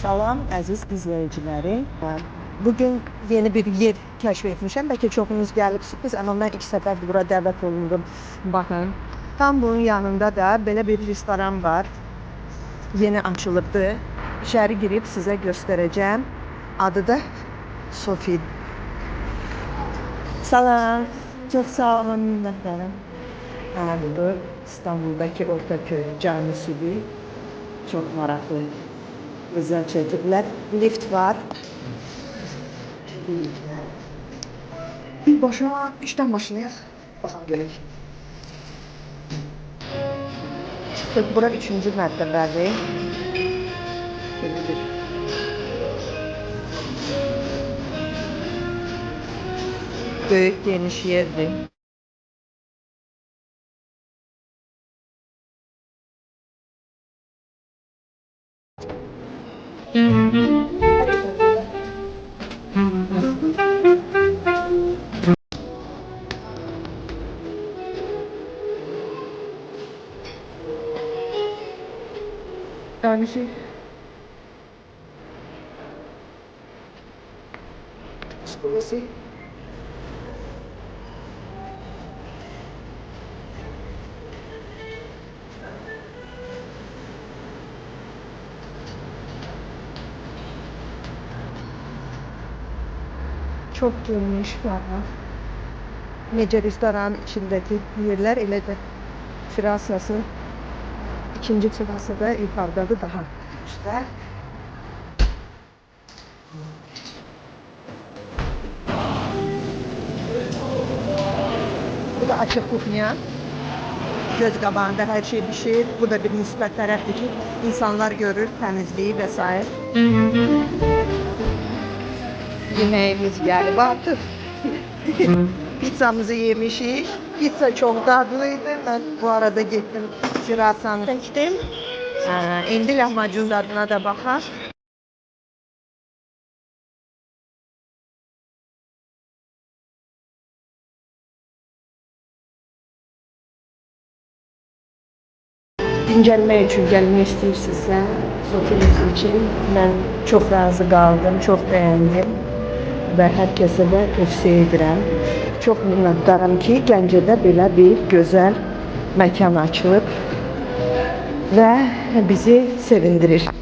Salam əziz izləyiciləri. Bugün yeni bir yer kəşf etmişəm. Bəlkə çoxunuz gəlibsiniz, amma mən ilk səfərdir bura dəvət olundum. Baxın, tam bunun yanında da belə bir restoran var. Yeni açılıbdır. İçəri girib sizə göstərəcəm. Adı da Sofi. Salam. Çox sağ olun minnətdarım. Bu İstanbuldakı Ortaköy camisidir. Çox maraqlı. Güzel çocuklar. Lift var. Bir boşuna 3'ten başlayaq. Bakalım görək. Çıxdıq. Bura 3-cü mərtəbədir. Belə bir böyük geniş yerdir. Yani şey psikolojisi çok geniş var. Necə restoranın içindeki yerler elə də terasası ikinci terası da yukarıdadır daha üstte. Bu da açık kuchnya. Göz qabağında her şey pişir. Bu da bir nisbət tərəfdir ki, insanlar görür təmizliyi və s. Yemeğimiz geldi artık. Pizzamızı yemişik. Pizza çok dadlıydı. Ben bu arada gittim tirasanı çektim. İndi lahmacun tadına da bakar. Dincəlmək üçün gəlmək istəyirsinizsə, Sofimiz için mən çox razı qaldım, çox bəyəndim və hər kəsə də tövsiyə edirəm. Çox minnətdaram ki, Gəncədə belə bir gözəl məkan açılıb və bizi sevindirir.